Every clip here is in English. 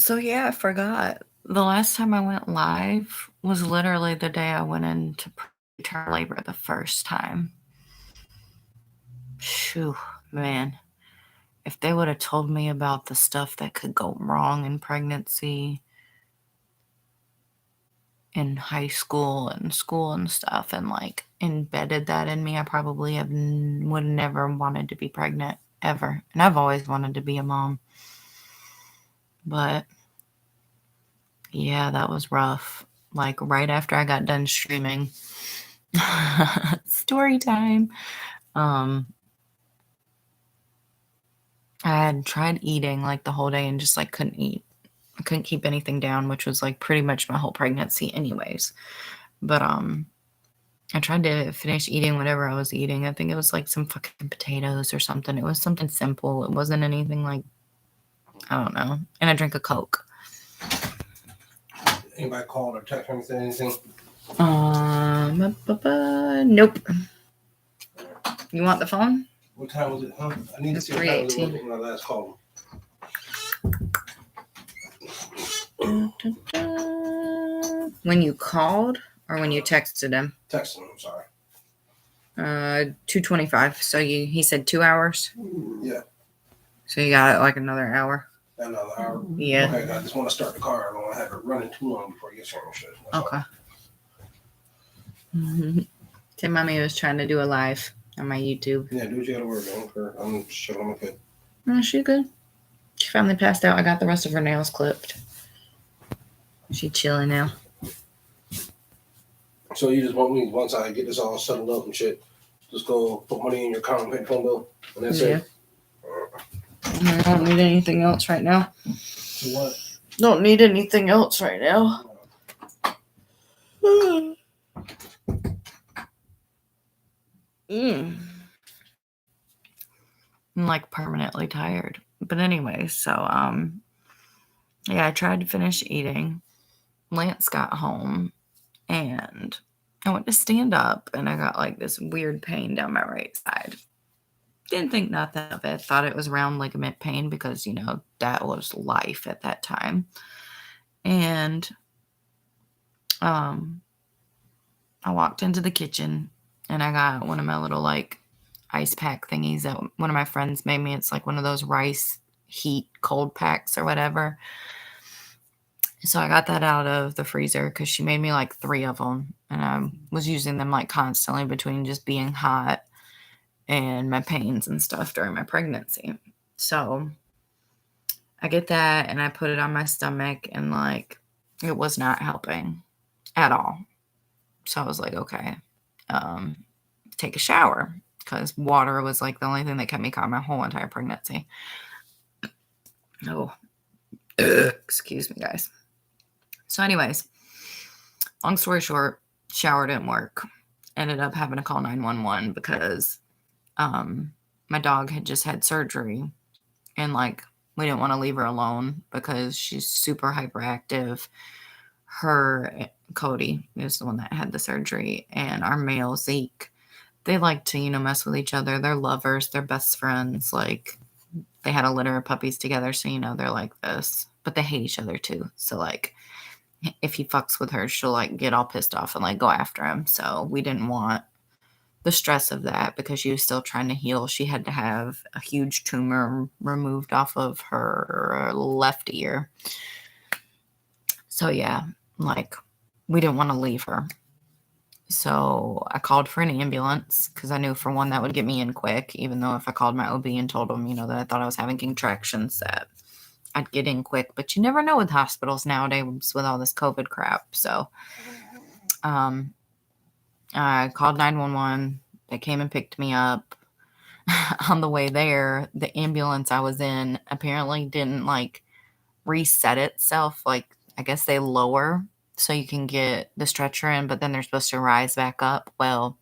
So yeah, I forgot. The last time I went live was literally the day I went into preterm labor the first time. Phew, man. If they would have told me about the stuff that could go wrong in pregnancy, in high school and stuff, and like embedded that in me, I probably would never wanted to be pregnant ever. And I've always wanted to be a mom. But yeah, that was rough. Like right after I got done streaming. Story time. I had tried eating like the whole day and just like couldn't eat. I couldn't keep anything down, which was like pretty much my whole pregnancy anyways. But I tried to finish eating whatever I was eating. I think it was like some fucking potatoes or something. It was something simple. It wasn't anything like, I don't know. And I drank a Coke. Anybody called or text or anything? Nope. You want the phone? What time was it? Huh? I need to It's see what time was 3:18. it when I last called. When you called or when you texted him? Texting him, I'm sorry. 2:25. So he said 2 hours? Yeah. So you got it like another hour? Another hour? Yeah. Okay, I just want to start the car. I don't want to have it running too long before it gets here and shit. Okay. Tim Mommy was trying to do a live on my YouTube. Yeah, do what you gotta work on. I'm shit on my kid. Oh, she good. She finally passed out. I got the rest of her nails clipped. She chilling now. So you just want me, once I get this all settled up and shit, just go put money in your account and pay the phone bill, and that's it? I don't need anything else right now. So what? Don't need anything else right now. I'm like permanently tired. But anyway, so yeah, I tried to finish eating. Lance got home and I went to stand up and I got like this weird pain down my right side. Didn't think nothing of it. Thought it was round ligament pain because, you know, that was life at that time. And I walked into the kitchen and I got one of my little like ice pack thingies that one of my friends made me. It's like one of those rice heat cold packs or whatever. So I got that out of the freezer because she made me like 3 of them. And I was using them like constantly between just being hot and my pains and stuff during my pregnancy. So I get that and I put it on my stomach and like it was not helping at all. So I was like, okay, take a shower because water was like the only thing that kept me calm my whole entire pregnancy. Oh, excuse me, guys. So anyways, long story short, shower didn't work. Ended up having to call 911 because my dog had just had surgery and like we didn't want to leave her alone because she's super hyperactive. Her, Cody, is the one that had the surgery, and our male, Zeke, they like to, you know, mess with each other. They're lovers. They're best friends. Like, they had a litter of puppies together, so, you know, they're like this. But they hate each other, too. So, like, if he fucks with her, she'll, like, get all pissed off and, like, go after him. So, we didn't want the stress of that because she was still trying to heal. She had to have a huge tumor removed off of her left ear. So, yeah, like, we didn't want to leave her. So I called for an ambulance because I knew for one that would get me in quick, even though if I called my OB and told them, you know, that I thought I was having contractions, that I'd get in quick. But you never know with hospitals nowadays with all this COVID crap. So I called 911. They came and picked me up. On the way there, the ambulance I was in apparently didn't like reset itself. Like, I guess they lower so you can get the stretcher in, but then they're supposed to rise back up. Well,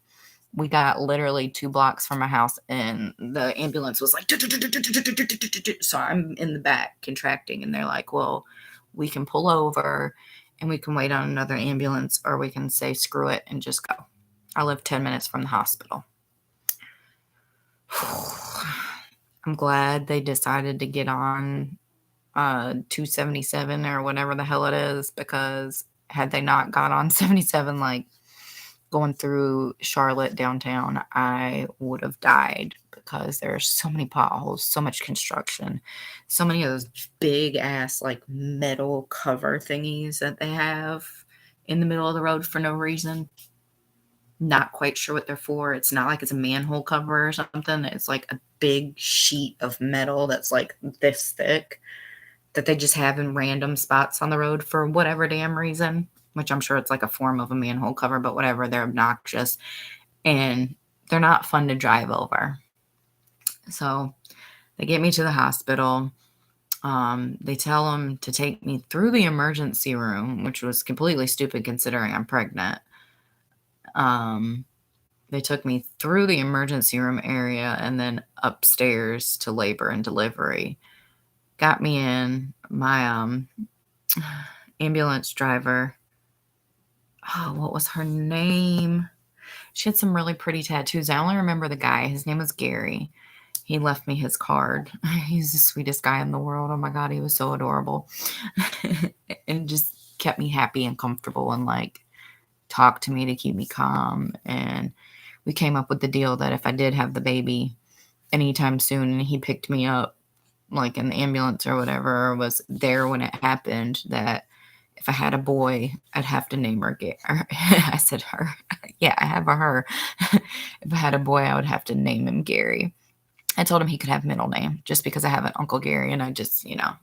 we got literally 2 blocks from my house and the ambulance was like, so I'm in the back contracting and they're like, well, we can pull over and we can wait on another ambulance or we can say screw it and just go. I live 10 minutes from the hospital. I'm glad they decided to get on 277 or whatever the hell it is, because had they not got on 77, like going through Charlotte downtown, I would have died because there's so many potholes, so much construction, so many of those big ass like metal cover thingies that they have in the middle of the road for no reason. Not quite sure what they're for. It's not like it's a manhole cover or something. It's like a big sheet of metal that's like this thick that they just have in random spots on the road for whatever damn reason, which I'm sure it's like a form of a manhole cover, but whatever. They're obnoxious and they're not fun to drive over. So they get me to the hospital. They tell them to take me through the emergency room, which was completely stupid considering I'm pregnant. They took me through the emergency room area and then upstairs to labor and delivery. Got me in. My ambulance driver, oh, what was her name? She had some really pretty tattoos. I only remember the guy. His name was Gary. He left me his card. He's the sweetest guy in the world. Oh my God, he was so adorable. And just kept me happy and comfortable and like talked to me to keep me calm. And we came up with the deal that if I did have the baby anytime soon and he picked me up like in the ambulance or whatever, or was there when it happened, that if I had a boy, I'd have to name her Gary. I said her. Yeah, I have a her. If I had a boy, I would have to name him Gary. I told him he could have a middle name just because I have an Uncle Gary, and I just, yeah.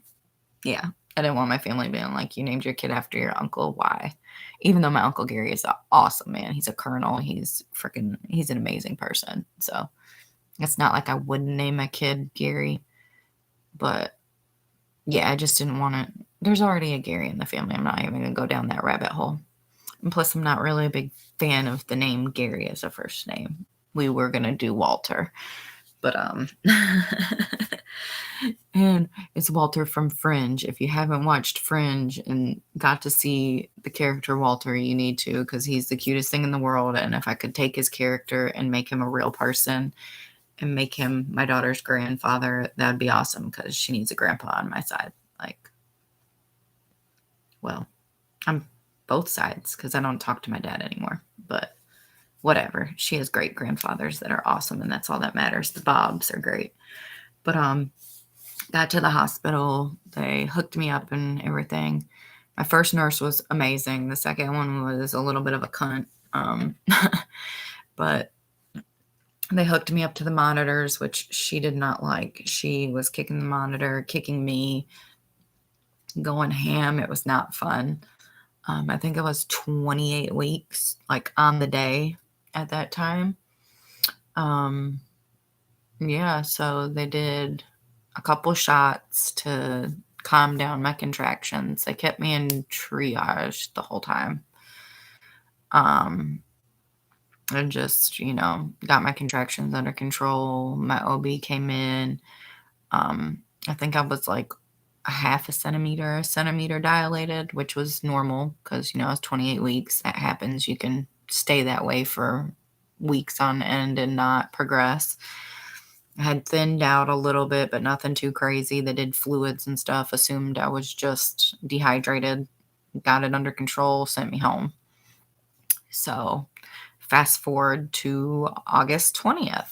I didn't want my family being like, you named your kid after your uncle. Why? Even though my Uncle Gary is an awesome man. He's a colonel. He's an amazing person. So it's not like I wouldn't name my kid Gary. But yeah, I just didn't want to. There's already a Gary in the family. I'm not even going to go down that rabbit hole. And plus, I'm not really a big fan of the name Gary as a first name. We were going to do Walter. But, and it's Walter from Fringe. If you haven't watched Fringe and got to see the character Walter, you need to, because he's the cutest thing in the world. And if I could take his character and make him a real person and make him my daughter's grandfather, that'd be awesome, because she needs a grandpa on my side. Like, well, I'm both sides because I don't talk to my dad anymore, but whatever. She has great grandfathers that are awesome, and that's all that matters. The Bobs are great. But got to the hospital. They hooked me up and everything. My first nurse was amazing. The second one was a little bit of a cunt. But they hooked me up to the monitors, which she did not like. She was kicking the monitor, kicking me, going ham. It was not fun. I think it was 28 weeks, like on the day at that time. Yeah, so they did a couple shots to calm down my contractions. They kept me in triage the whole time. And just, got my contractions under control. My OB came in. I think I was like a half a centimeter dilated, which was normal because, it's 28 weeks. That happens. You can stay that way for weeks on end and not progress. I had thinned out a little bit, but nothing too crazy. They did fluids and stuff, assumed I was just dehydrated, got it under control, sent me home. So fast forward to August 20th.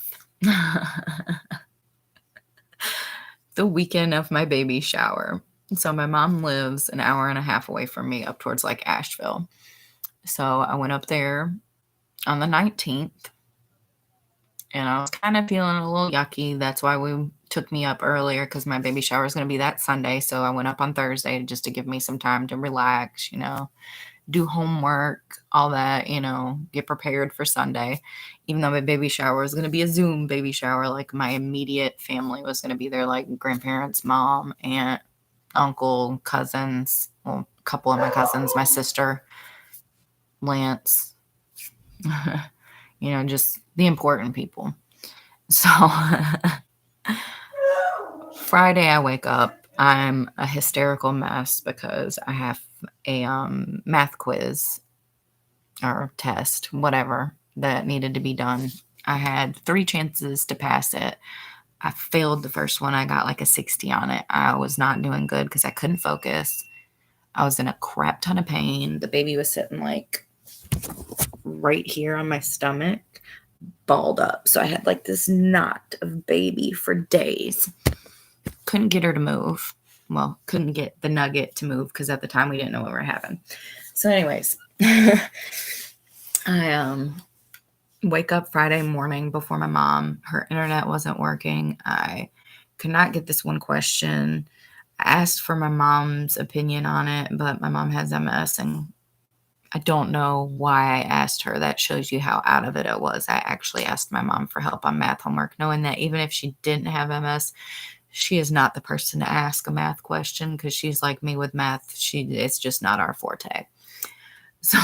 The weekend of my baby shower. So my mom lives an hour and a half away from me up towards like Asheville. So I went up there on the 19th and I was kind of feeling a little yucky. That's why we took me up earlier, because my baby shower is going to be that Sunday. So I went up on Thursday just to give me some time to relax, do homework, all that, get prepared for Sunday. Even though my baby shower was going to be a Zoom baby shower, like my immediate family was going to be there, like grandparents, mom, aunt, uncle, cousins, well, a couple of my cousins, my sister, Lance, just the important people. So Friday I wake up. I'm a hysterical mess because I have a math quiz or test, whatever, that needed to be done. I had 3 chances to pass it. I failed the first one. I got like a 60 on it. I was not doing good because I couldn't focus. I was in a crap ton of pain. The baby was sitting like right here on my stomach, balled up. So I had like this knot of baby for days. Couldn't get her to move. Well, couldn't get the nugget to move because at the time we didn't know what were happening. So anyways, I wake up Friday morning before my mom. Her internet wasn't working. I could not get this one question. I asked for my mom's opinion on it, but my mom has MS, and I don't know why I asked her. That shows you how out of it I was. I actually asked my mom for help on math homework, knowing that even if she didn't have MS, she is not the person to ask a math question because she's like me with math. It's just not our forte. So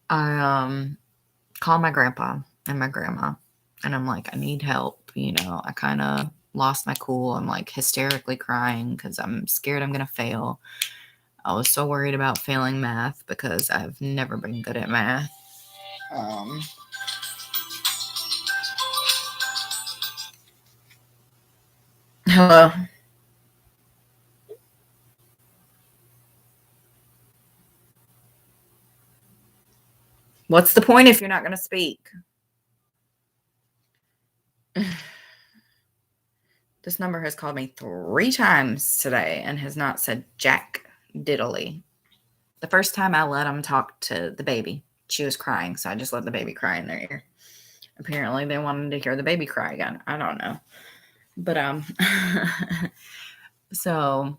I call my grandpa and my grandma, and I'm like, I need help. I kind of lost my cool. I'm like hysterically crying because I'm scared I'm going to fail. I was so worried about failing math because I've never been good at math. Hello. What's the point if you're not going to speak? This number has called me 3 times today and has not said jack diddly. The first time I let them talk to the baby, she was crying, so I just let the baby cry in their ear. Apparently they wanted to hear the baby cry again. I don't know. But so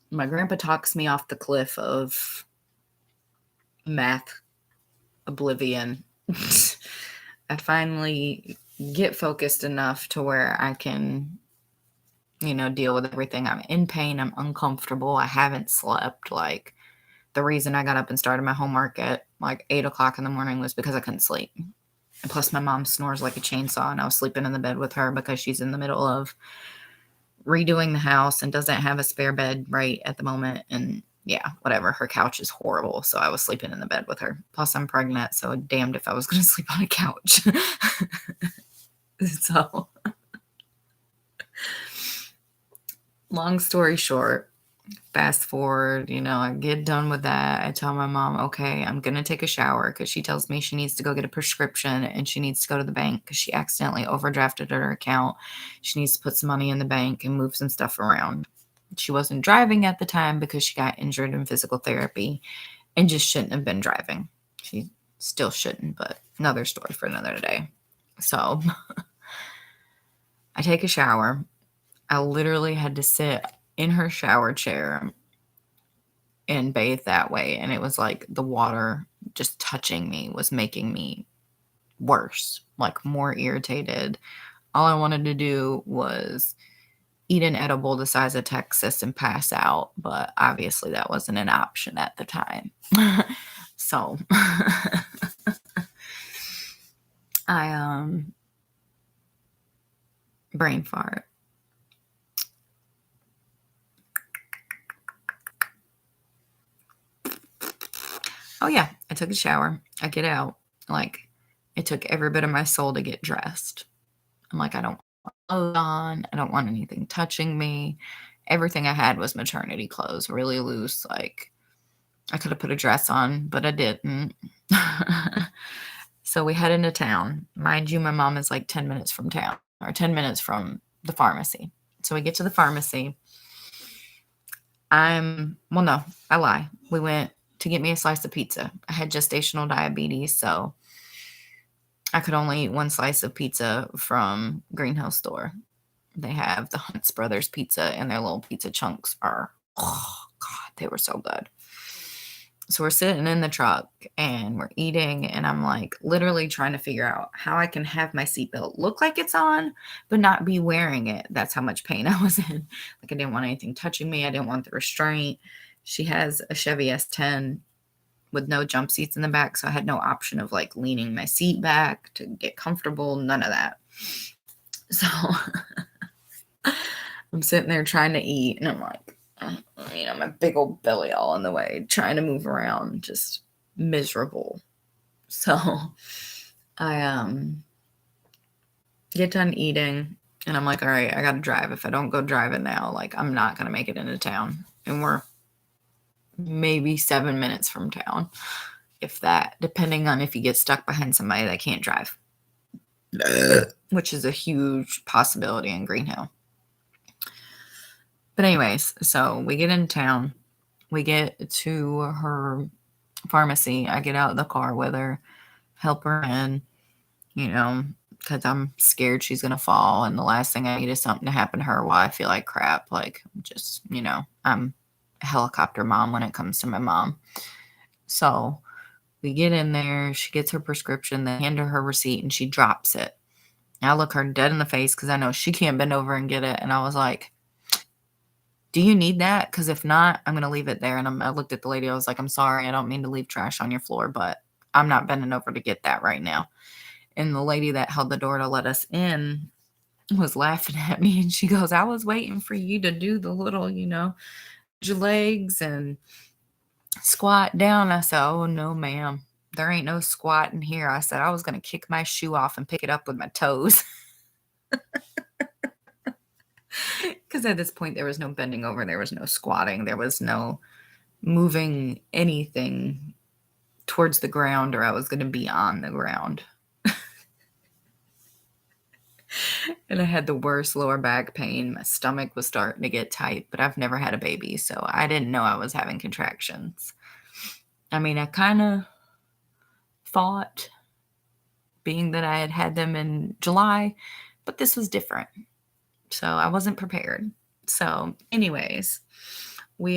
my grandpa talks me off the cliff of math oblivion. I finally get focused enough to where I can, deal with everything. I'm in pain. I'm uncomfortable. I haven't slept. Like, the reason I got up and started my homework at like 8 o'clock in the morning was because I couldn't sleep. And plus my mom snores like a chainsaw, and I was sleeping in the bed with her because she's in the middle of redoing the house and doesn't have a spare bed right at the moment. And yeah, whatever. Her couch is horrible. So I was sleeping in the bed with her. Plus I'm pregnant. So damned if I was going to sleep on a couch. So long story short, fast forward, I get done with that. I tell my mom, okay, I'm going to take a shower because she tells me she needs to go get a prescription and she needs to go to the bank because she accidentally overdrafted her account. She needs to put some money in the bank and move some stuff around. She wasn't driving at the time because she got injured in physical therapy and just shouldn't have been driving. She still shouldn't, but another story for another day. So I take a shower. I literally had to sit in her shower chair and bathe that way. And it was like the water just touching me was making me worse, like more irritated. All I wanted to do was eat an edible the size of Texas and pass out. But obviously that wasn't an option at the time. So I brain fart. Oh yeah, I took a shower. I get out. Like, it took every bit of my soul to get dressed. I'm like, I don't want clothes on. I don't want anything touching me. Everything I had was maternity clothes, really loose. Like, I could have put a dress on, but I didn't. So we head into town. Mind you, my mom is like 10 minutes from town, or 10 minutes from the pharmacy. So we get to the pharmacy. Well, no, I lie. We went to get me a slice of pizza. I had gestational diabetes, so I could only eat one slice of pizza from Greenhouse Store. They have the Hunt's Brothers pizza, and their little pizza chunks are, oh God, they were so good. So we're sitting in the truck and we're eating, and I'm like literally trying to figure out how I can have my seatbelt look like it's on, but not be wearing it. That's how much pain I was in. Like, I didn't want anything touching me. I didn't want the restraint. She has a Chevy S10 with no jump seats in the back, so I had no option of like leaning my seat back to get comfortable. None of that. So I'm sitting there trying to eat, and I'm like, my big old belly all in the way, trying to move around, just miserable. So I Get done eating, and I'm like, all right, I got to drive. If I don't go drive it now, like, I'm not going to make it into town. And we're maybe 7 minutes from town, if that, depending on if you get stuck behind somebody that can't drive, which is a huge possibility in Green Hill. But anyways, so we get in town. We get to her pharmacy. I get out of the car with her, help her in, because I'm scared she's going to fall. And the last thing I need is something to happen to her while I feel like crap. Like, just, I'm a helicopter mom when it comes to my mom. So we get in there. She gets her prescription. They hand her receipt and she drops it. I look her dead in the face because I know she can't bend over and get it. And I was like, do you need that? Because if not, I'm going to leave it there. And I looked at the lady. I was like, I'm sorry. I don't mean to leave trash on your floor, but I'm not bending over to get that right now. And the lady that held the door to let us in was laughing at me. And she goes, I was waiting for you to do the little, your legs and squat down. I said, oh, no, ma'am. There ain't no squatting here. I said, I was going to kick my shoe off and pick it up with my toes. Because at this point, there was no bending over. There was no squatting. There was no moving anything towards the ground, or I was going to be on the ground. And I had the worst lower back pain. My stomach was starting to get tight, but I've never had a baby, so I didn't know I was having contractions. I mean, I kind of thought, being that I had had them in July, but this was different. So I wasn't prepared. So anyways, we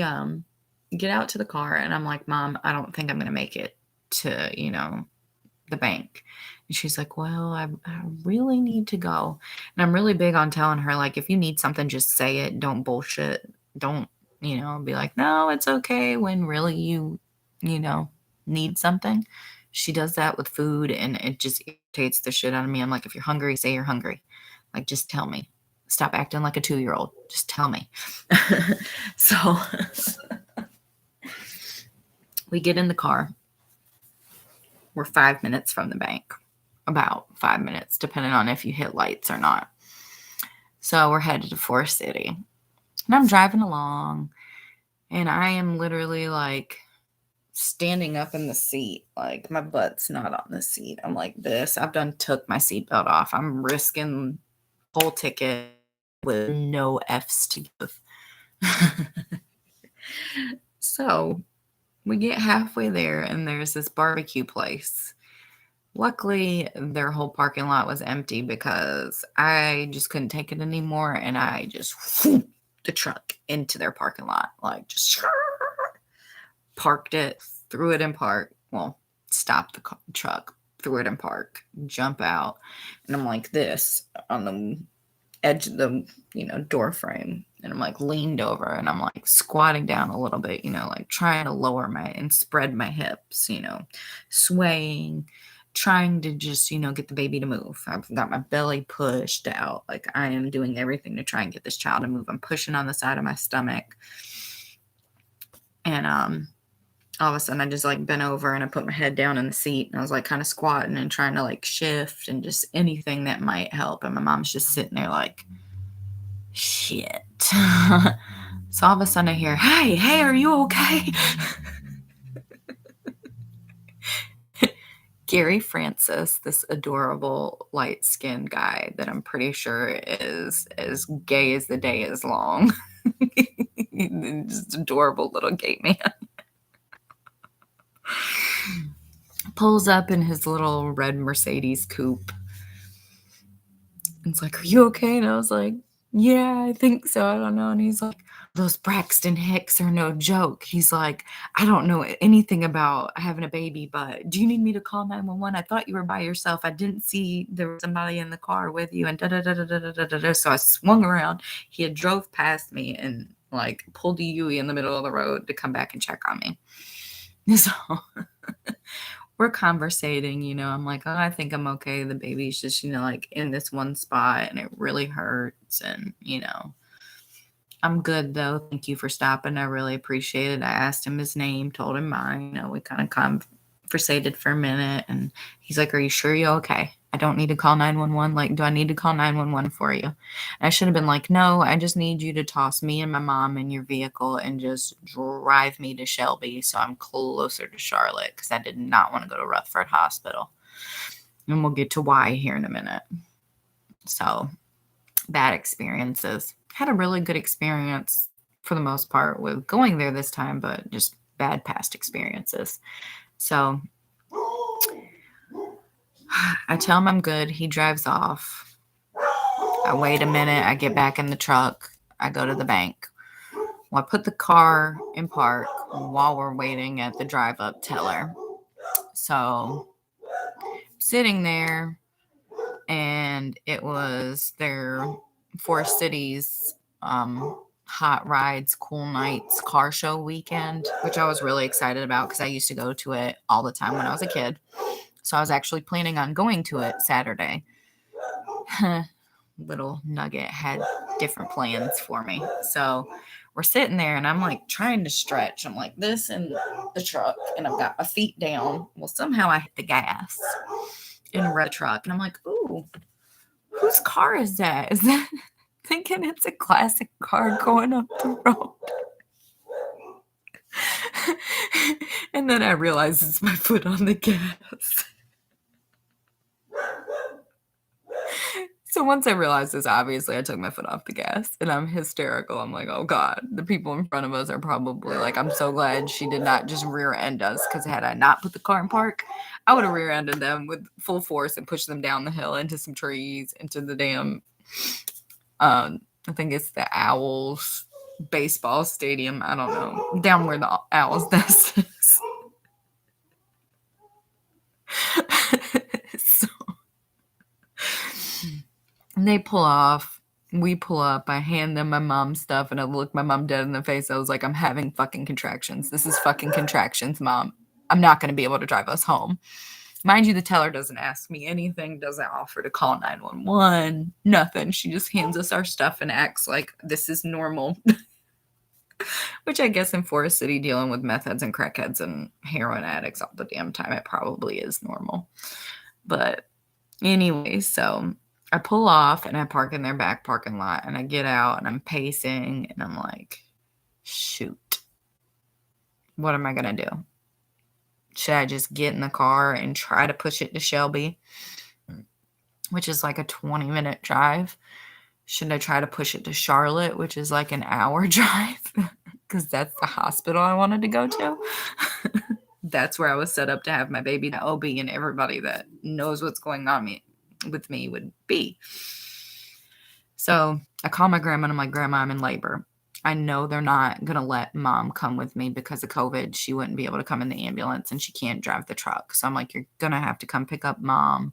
get out to the car and I'm like, Mom, I don't think I'm going to make it to, the bank. And she's like, well, I really need to go. And I'm really big on telling her, like, if you need something, just say it. Don't bullshit. Don't, be like, no, it's okay, when really you need something. She does that with food and it just irritates the shit out of me. I'm like, if you're hungry, say you're hungry. Like, just tell me. Stop acting like a 2-year-old. Just tell me. So we get in the car. We're 5 minutes from the bank. About 5 minutes, depending on if you hit lights or not. So we're headed to Forest City. And I'm driving along. And I am literally like standing up in the seat. Like, my butt's not on the seat. I'm like this. I've took my seatbelt off. I'm risking whole ticket with no F's to give. So we get halfway there and there's this barbecue place. Luckily, their whole parking lot was empty because I just couldn't take it anymore. And I just whooped the truck into their parking lot. Like, just parked it, threw it in park. Well, stopped the truck, threw it in park, jump out. And I'm like this on the edge of the, door frame. And I'm like leaned over and I'm like squatting down a little bit, like trying to lower and spread my hips, swaying, trying to just, get the baby to move. I've got my belly pushed out. Like, I am doing everything to try and get this child to move. I'm pushing on the side of my stomach. And all of a sudden I just like bent over and I put my head down in the seat and I was like kind of squatting and trying to like shift and just anything that might help. And my mom's just sitting there like, shit. So all of a sudden I hear, hey, are you okay? Gary Francis, this adorable light-skinned guy that I'm pretty sure is as gay as the day is long. Just adorable little gay man. Pulls up in his little red Mercedes coupe. It's like, are you okay? And I was like, yeah, I think so. I don't know. And he's like, those Braxton Hicks are no joke. He's like, I don't know anything about having a baby, but do you need me to call 911? I thought you were by yourself. I didn't see there was somebody in the car with you and da-da-da-da-da-da-da. So I swung around. He had drove past me and like pulled a Yui in the middle of the road to come back and check on me. So we're conversating, I'm like, oh, I think I'm okay. The baby's just, like in this one spot and it really hurts. And, I'm good though. Thank you for stopping. I really appreciate it. I asked him his name, told him mine. We kind of conversated for a minute, and he's like, "Are you sure you're okay? I don't need to call 911. Like, do I need to call 911 for you?" And I should have been like, "No, I just need you to toss me and my mom in your vehicle and just drive me to Shelby so I'm closer to Charlotte, because I did not want to go to Rutherford Hospital." And we'll get to why here in a minute. So, bad experiences. Had a really good experience for the most part with going there this time, but just bad past experiences. So I tell him I'm good. He drives off. I wait a minute. I get back in the truck. I go to the bank. Well, I put the car in park while we're waiting at the drive up teller. So sitting there, and it was their Forest Cities Hot Rides, Cool Nights car show weekend, which I was really excited about because I used to go to it all the time when I was a kid. So I was actually planning on going to it Saturday. Little Nugget had different plans for me. So we're sitting there and I'm like trying to stretch. I'm like this in the truck and I've got my feet down. Well, somehow I hit the gas and wrecked the truck. And I'm like, ooh, whose car is that? Is that thinking it's a classic car going up the road? And then I realize it's my foot on the gas. So once I realized this, obviously I took my foot off the gas and I'm hysterical. I'm like, oh God, the people in front of us are probably like, I'm so glad she did not just rear end us, because had I not put the car in park, I would have rear ended them with full force and pushed them down the hill into some trees, into the damn, I think it's the Owls baseball stadium. I don't know, down where the Owls nest is. So they pull off. We pull up. I hand them my mom's stuff and I look my mom dead in the face. I was like, I'm having fucking contractions. This is fucking contractions, Mom. I'm not going to be able to drive us home. Mind you, the teller doesn't ask me anything, doesn't offer to call 911, nothing. She just hands us our stuff and acts like this is normal. Which I guess in Forest City, dealing with meth heads and crackheads and heroin addicts all the damn time, it probably is normal. But anyway, so I pull off and I park in their back parking lot and I get out and I'm pacing and I'm like, shoot, what am I going to do? Should I just get in the car and try to push it to Shelby, which is like a 20-minute drive? Should I try to push it to Charlotte, which is like an hour drive? Because that's the hospital I wanted to go to. That's where I was set up to have my baby. The OB and everybody that knows what's going on with me would be. So I call my grandma and I'm like, Grandma, I'm in labor. I know they're not going to let Mom come with me because of COVID. She wouldn't be able to come in the ambulance and she can't drive the truck. So I'm like, you're going to have to come pick up Mom.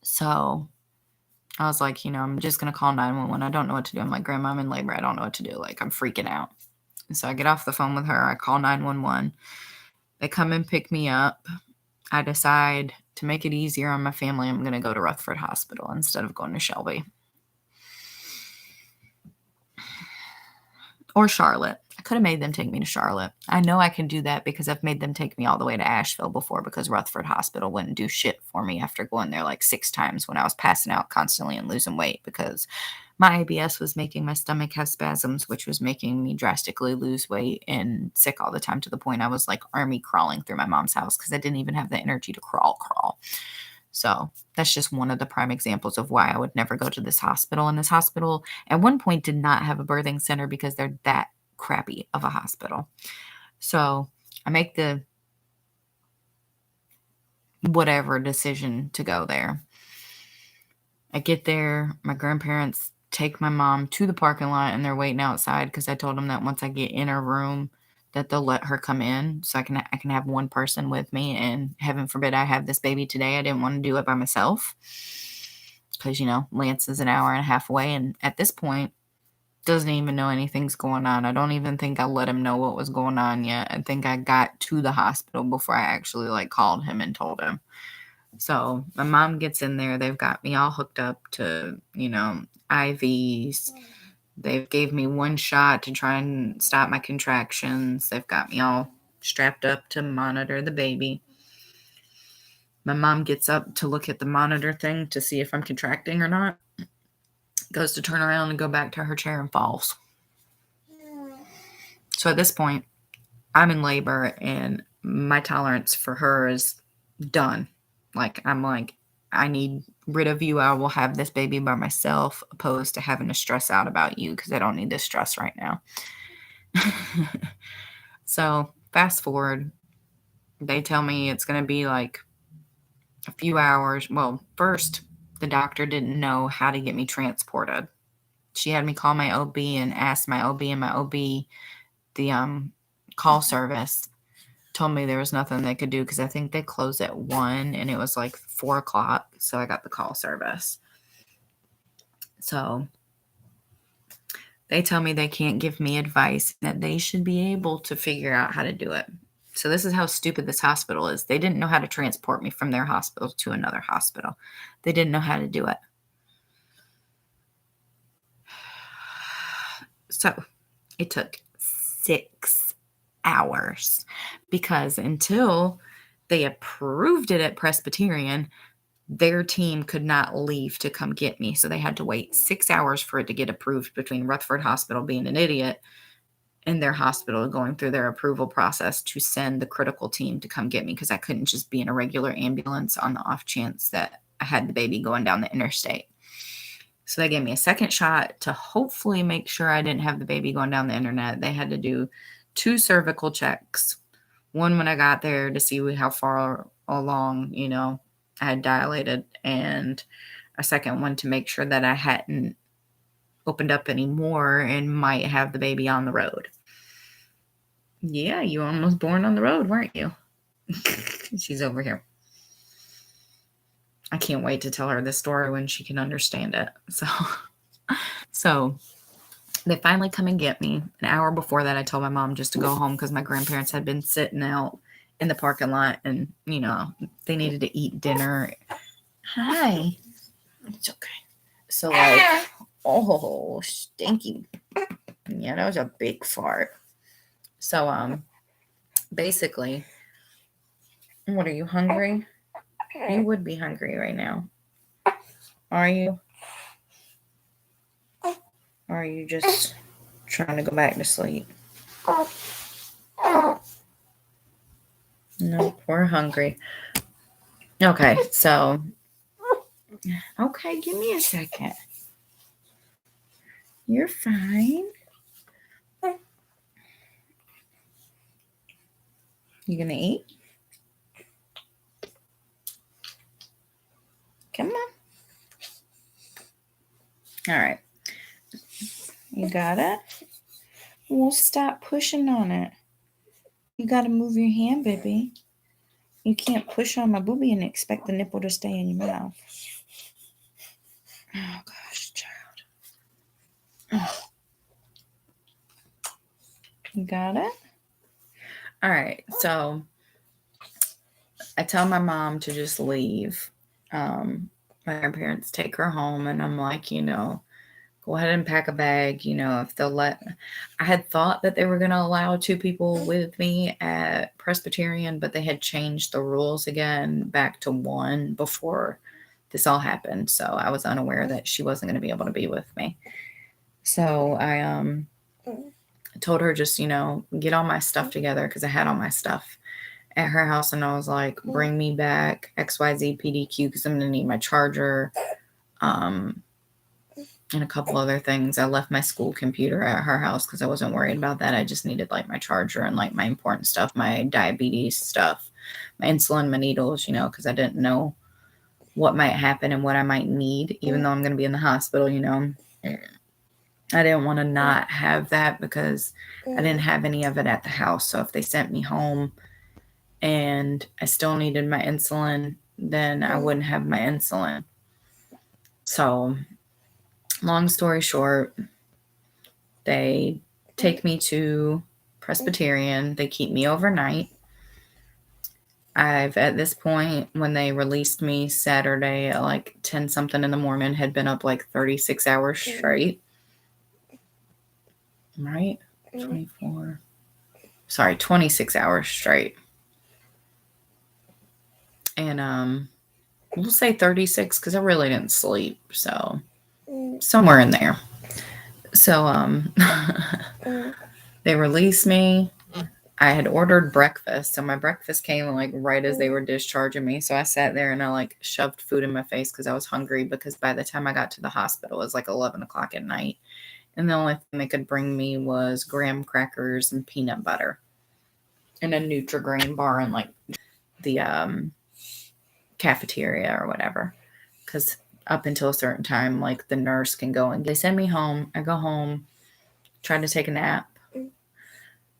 So I was like, I'm just going to call 911. I don't know what to do. I'm like, Grandma, I'm in labor. I don't know what to do. Like, I'm freaking out. And so I get off the phone with her. I call 911. They come and pick me up. I decide to make it easier on my family, I'm going to go to Rutherford Hospital instead of going to Shelby. Or Charlotte. I could have made them take me to Charlotte. I know I can do that because I've made them take me all the way to Asheville before, because Rutherford Hospital wouldn't do shit for me after going there like 6 times when I was passing out constantly and losing weight, because my IBS was making my stomach have spasms, which was making me drastically lose weight and sick all the time, to the point I was like army crawling through my mom's house because I didn't even have the energy to crawl. So that's just one of the prime examples of why I would never go to this hospital. And this hospital at one point did not have a birthing center because they're that crappy of a hospital. So I make the whatever decision to go there. I get there. My grandparents take my mom to the parking lot and they're waiting outside because I told them that once I get in her room that they'll let her come in so I can have one person with me, and heaven forbid I have this baby today. I didn't want to do it by myself because, Lance is an hour and a half away, and at this point doesn't even know anything's going on. I don't even think I let him know what was going on yet. I think I got to the hospital before I actually called him and told him. So my mom gets in there. They've got me all hooked up to, IVs. They gave me one shot to try and stop my contractions. They've got me all strapped up to monitor the baby. My mom gets up to look at the monitor thing to see if I'm contracting or not. Goes to turn around and go back to her chair and falls. So at this point, I'm in labor and my tolerance for her is done. Like, I'm like, I need rid of you. I will have this baby by myself, opposed to having to stress out about you, because I don't need this stress right now. So fast forward, they tell me it's going to be like a few hours. Well, first, the doctor didn't know how to get me transported. She had me call my OB and ask my OB, and my OB, the call service, told me there was nothing they could do, because I think they closed at 1 and it was like 4 o'clock. So I got the call service. So they tell me they can't give me advice, that they should be able to figure out how to do it. So this is how stupid this hospital is. They didn't know how to transport me from their hospital to another hospital. They didn't know how to do it. So it took 6 hours, because until they approved it at Presbyterian, their team could not leave to come get me. So they had to wait 6 hours for it to get approved, between Rutherford Hospital being an idiot and their hospital going through their approval process to send the critical team to come get me, because I couldn't just be in a regular ambulance on the off chance that I had the baby going down the interstate. So they gave me a second shot to hopefully make sure I didn't have the baby going down the internet. They had to do 2 cervical checks. One when I got there to see how far along, I had dilated, and a second one to make sure that I hadn't opened up anymore and might have the baby on the road. Yeah, you were almost born on the road, weren't you? She's over here. I can't wait to tell her this story when she can understand it. So they finally come and get me. An hour before that, I told my mom just to go home, because my grandparents had been sitting out in the parking lot, and, they needed to eat dinner. Hi. It's okay. So, like, oh, stinky. Yeah, that was a big fart. So, basically, what, are you hungry? You would be hungry right now. Are you? Or are you just trying to go back to sleep? No, we're hungry. Okay, so. Okay, give me a second. You're fine. You gonna eat? Come on. All right. You got it? Well, stop pushing on it. You got to move your hand, baby. You can't push on my boobie and expect the nipple to stay in your mouth. Oh, gosh, child. Oh. You got it? All right. So I tell my mom to just leave. My grandparents take her home, and I'm like, go ahead and pack a bag, if they'll let. I had thought that they were going to allow 2 people with me at Presbyterian, but they had changed the rules again back to 1 before this all happened. So I was unaware that she wasn't going to be able to be with me. So I told her just, get all my stuff together, because I had all my stuff at her house, and I was like, bring me back XYZ PDQ, because I'm going to need my charger, and a couple other things. I left my school computer at her house because I wasn't worried about that. I just needed like my charger and like my important stuff, my diabetes stuff, my insulin, my needles, because I didn't know what might happen and what I might need, even though I'm going to be in the hospital, I didn't want to not have that, because I didn't have any of it at the house. So if they sent me home and I still needed my insulin, then I wouldn't have my insulin. So long story short, they take me to Presbyterian. They keep me overnight. I've, at this point, when they released me Saturday at like 10 something in the morning, had been up like 36 hours straight. Right? 24. Sorry, 26 hours straight. And we'll say 36 because I really didn't sleep. So somewhere in there. So they released me. I had ordered breakfast, so my breakfast came like right as they were discharging me. So I sat there and I like shoved food in my face because I was hungry, because by the time I got to the hospital, it was like 11 o'clock at night. And the only thing they could bring me was graham crackers and peanut butter and a Nutri-Grain bar and like the cafeteria or whatever. Because up until a certain time, like the nurse can go and they send me home. I go home, try to take a nap.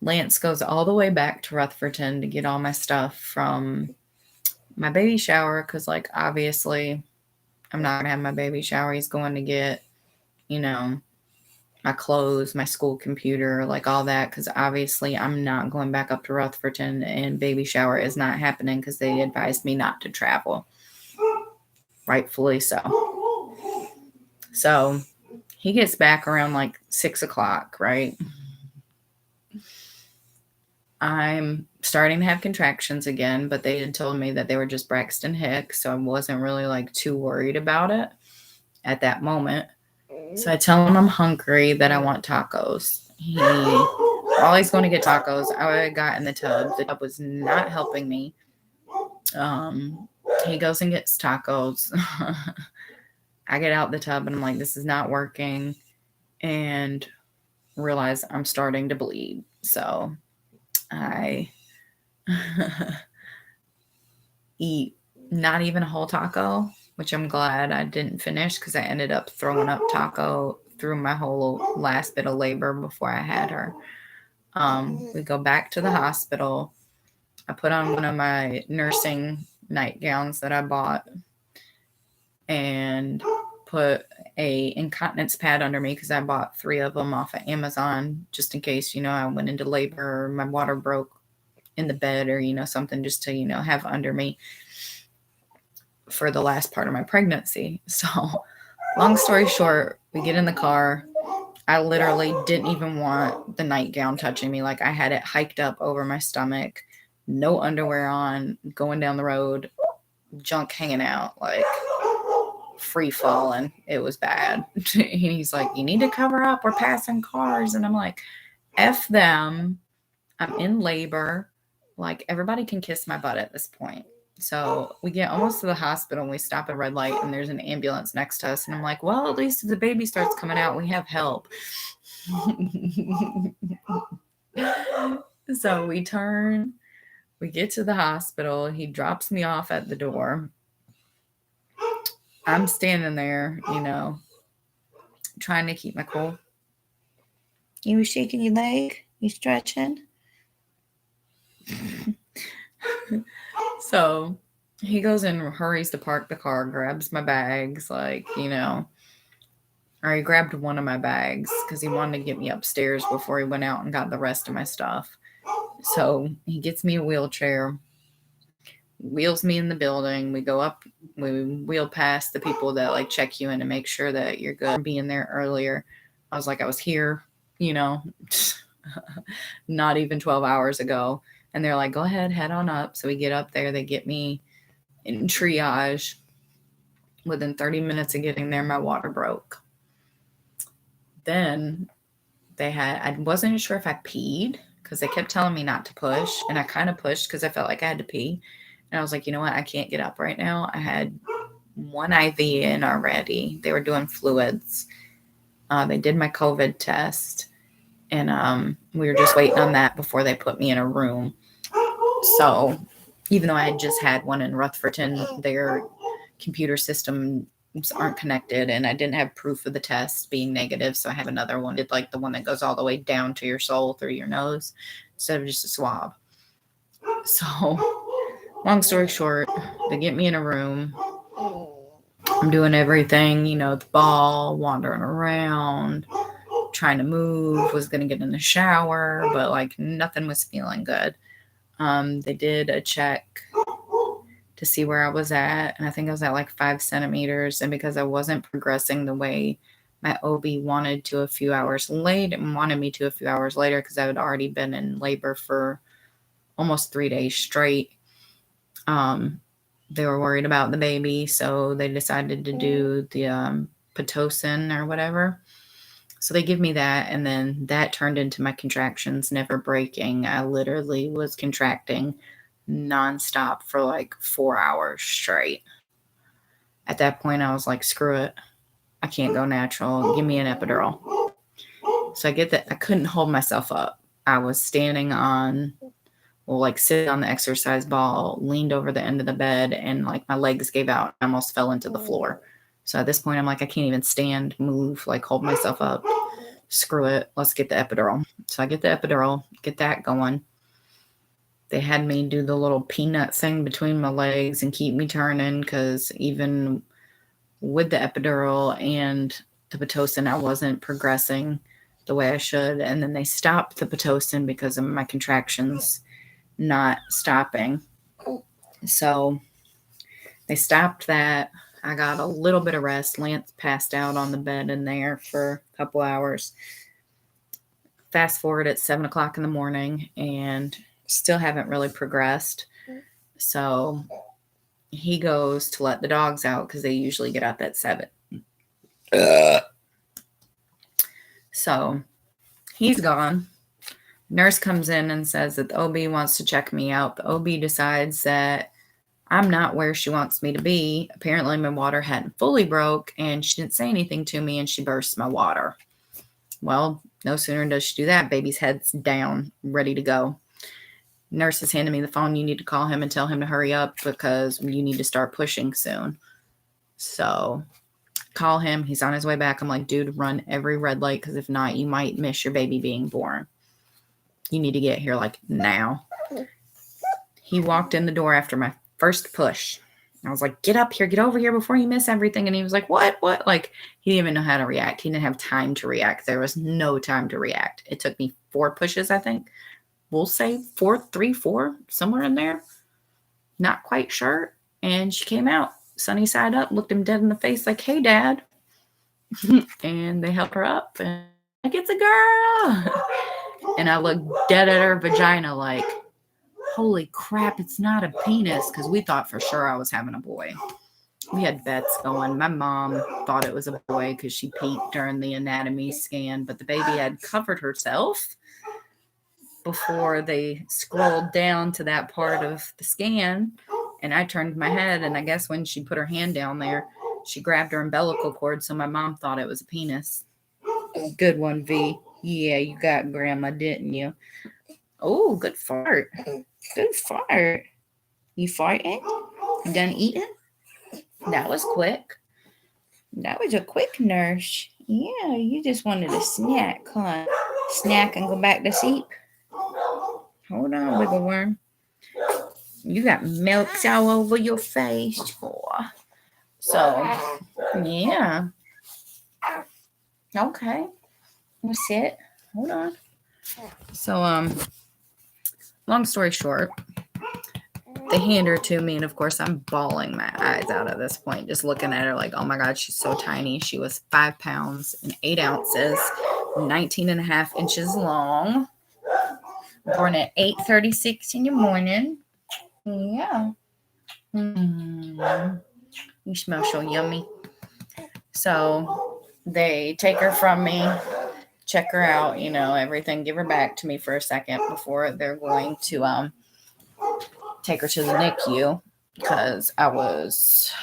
Lance goes all the way back to Rutherfordton to get all my stuff from my baby shower, because, like, obviously I'm not going to have my baby shower. He's going to get, you know, my clothes, my school computer, like all that, because obviously I'm not going back up to Rutherfordton, and baby shower is not happening because they advised me not to travel. Rightfully so. So he gets back around like 6 o'clock, right? I'm starting to have contractions again, but they had told me that they were just Braxton Hicks, so I wasn't really like too worried about it at that moment. So I tell him I'm hungry, that I want tacos. While he's going to get tacos, I got in the tub. The tub was not helping me. He goes and gets tacos. I get out the tub and I'm like, this is not working, and realize I'm starting to bleed. So I eat not even a whole taco, which I'm glad I didn't finish, because I ended up throwing up taco through my whole last bit of labor before I had her. We go back to the hospital. I put on one of my nursing nightgowns that I bought and put a incontinence pad under me, because I bought 3 of them off of Amazon, just in case, I went into labor or my water broke in the bed, or, something just to, have under me for the last part of my pregnancy. So long story short, we get in the car. I literally didn't even want the nightgown touching me. Like, I had it hiked up over my stomach, no underwear on, going down the road, junk hanging out, like free falling. It was bad. He's like, you need to cover up. We're passing cars. And I'm like, F them. I'm in labor. Like, everybody can kiss my butt at this point. So we get almost to the hospital and we stop at a red light and there's an ambulance next to us. And I'm like, well, at least if the baby starts coming out, we have help. So we turn, we get to the hospital. He drops me off at the door. I'm standing there, trying to keep my cool. You shaking your leg? You stretching? So he goes in, hurries to park the car, grabs my bags, or he grabbed one of my bags because he wanted to get me upstairs before he went out and got the rest of my stuff. So he gets me a wheelchair, wheels me in the building. We go up, we wheel past the people that check you in to make sure that you're good. Being there earlier, I was like, I was here, not even 12 hours ago. And they're like, go ahead, head on up. So we get up there, they get me in triage. Within 30 minutes of getting there, my water broke. Then I wasn't sure if I peed, because they kept telling me not to push. And I kind of pushed because I felt like I had to pee. And I was like, you know what? I can't get up right now. I had 1 IV in already. They were doing fluids. They did my COVID test. And we were just waiting on that before they put me in a room. So even though I had just had one in Rutherfordton, their computer systems aren't connected, and I didn't have proof of the test being negative. So I have another one. It's like the one that goes all the way down to your soul through your nose instead of just a swab. So long story short, they get me in a room. I'm doing everything, the ball, wandering around, trying to move, was going to get in the shower, but nothing was feeling good. They did a check to see where I was at, and I think I was at 5 centimeters. And because I wasn't progressing the way my OB wanted me to a few hours later because I had already been in labor for almost 3 days straight. They were worried about the baby, so they decided to do the Pitocin or whatever. So they give me that, and then that turned into my contractions never breaking. I literally was contracting nonstop for like 4 hours straight. At that point, I was like, screw it. I can't go natural. Give me an epidural. So I get that. I couldn't hold myself up. I was standing on, well, like sitting on the exercise ball, leaned over the end of the bed, and like my legs gave out. I almost fell into the floor. So at this point, I'm like, I can't even stand, move, like hold myself up. Screw it. Let's get the epidural. So I get the epidural, get that going. They had me do the little peanut thing between my legs and keep me turning because even with the epidural and the Pitocin, I wasn't progressing the way I should. And then they stopped the Pitocin because of my contractions not stopping. So they stopped that. I got a little bit of rest. Lance passed out on the bed in there for a couple hours. Fast forward at 7 o'clock in the morning and still haven't really progressed. So he goes to let the dogs out because they usually get up at 7. So he's gone. Nurse comes in and says that the OB wants to check me out. The OB decides that I'm not where she wants me to be. Apparently my water hadn't fully broke and she didn't say anything to me and she burst my water. Well, no sooner does she do that, baby's head's down, ready to go. Nurse is handing me the phone. You need to call him and tell him to hurry up because you need to start pushing soon. So call him. He's on his way back. I'm like, dude, run every red light because if not, you might miss your baby being born. You need to get here like now. He walked in the door after my first push. I was like, get up here, get over here before you miss everything. And he was like, what? Like, he didn't even know how to react. He didn't have time to react. There was no time to react. It took me 4 pushes, I think. We'll say 4, somewhere in there. Not quite sure. And she came out, sunny side up, looked him dead in the face like, hey, Dad. And they helped her up. And like, it's a girl. And I looked dead at her vagina like, holy crap, it's not a penis. Because we thought for sure I was having a boy. We had bets going. My mom thought it was a boy because she peeked during the anatomy scan. But the baby had covered herself before they scrolled down to that part of the scan. And I turned my head, and I guess when she put her hand down there, she grabbed her umbilical cord, so my mom thought it was a penis. Good one, V. Yeah, you got grandma, didn't you? Oh, good fart. Good fart. You farting? You done eating? That was quick. That was a quick nurse. Yeah, you just wanted a snack, huh? Snack and go back to sleep. Hold on, wiggle worm. You got milk all over your face. Oh. So, yeah. Okay. Let's sit. Hold on. So, long story short, they hand her to me, and of course, I'm bawling my eyes out at this point, just looking at her like, oh my God, she's so tiny. She was 5 pounds and 8 ounces, 19 and a half inches long. Born at 8:36 in the morning. Yeah. You smell so yummy. So they take her from me, check her out, everything, give her back to me for a second before they're going to take her to the NICU because I was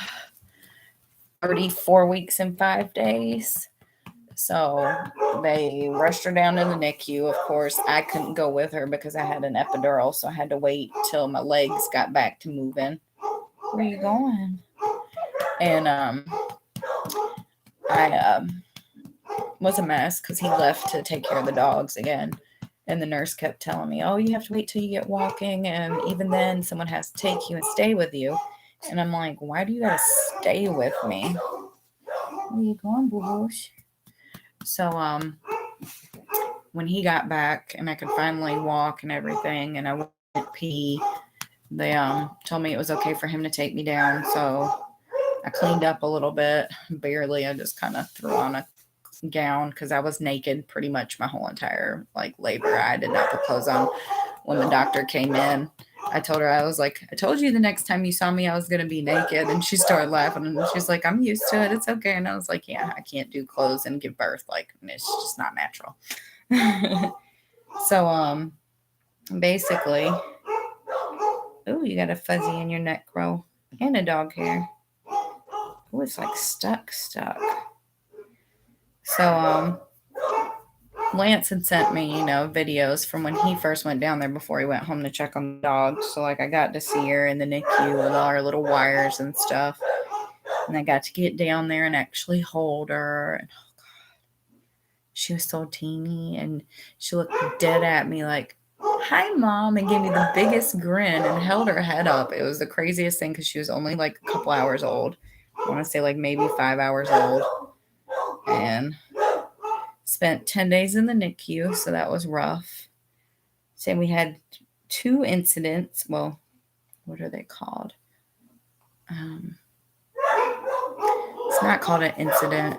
34 weeks and 5 days. So they rushed her down to the NICU. Of course, I couldn't go with her because I had an epidural, so I had to wait till my legs got back to moving. Where are you going? And I was a mess because he left to take care of the dogs again. And the nurse kept telling me, oh, you have to wait till you get walking. And even then, someone has to take you and stay with you. And I'm like, why do you got to stay with me? Where are you going, boo-boos? So, when he got back and I could finally walk and everything, and I went pee, they told me it was okay for him to take me down. So I cleaned up a little bit, barely. I just kind of threw on a gown because I was naked pretty much my whole entire like labor. I did not put clothes on when the doctor came in. I told her, I was like, I told you the next time you saw me, I was going to be naked. And she started laughing and she's like, I'm used to it. It's okay. And I was like, yeah, I can't do clothes and give birth. Like, it's just not natural. So, basically, oh, you got a fuzzy in your neck, Ro, and a dog hair. Oh, it's like stuck. So, Lance had sent me, videos from when he first went down there before he went home to check on the dogs. So, like, I got to see her in the NICU with all her little wires and stuff. And I got to get down there and actually hold her. And, oh, God, she was so teeny. And she looked dead at me like, hi, Mom, and gave me the biggest grin and held her head up. It was the craziest thing because she was only like a couple hours old. I want to say like maybe 5 hours old. And spent 10 days in the NICU, so that was rough. So we had 2 incidents. Well, what are they called? It's not called an incident.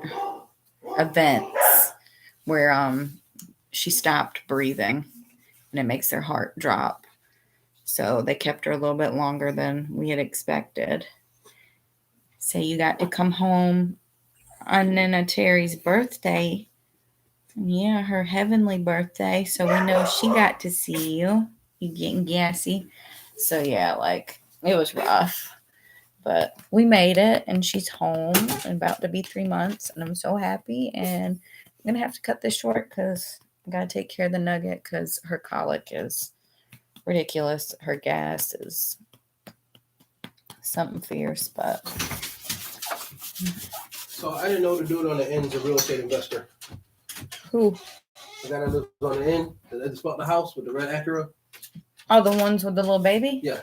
Events where she stopped breathing and it makes her heart drop. So they kept her a little bit longer than we had expected. So you got to come home on Nana Terry's birthday. Yeah, her heavenly birthday. So we know she got to see you. You getting gassy. So yeah, like it was rough. But we made it and she's home and about to be 3 months. And I'm so happy. And I'm going to have to cut this short because I got to take care of the nugget because her colic is ridiculous. Her gas is something fierce, but. So I didn't know the dude on the end's a real estate investor. Who? The guy that lives on the end, that just bought the house with the red Acura. Oh, the ones with the little baby? Yeah.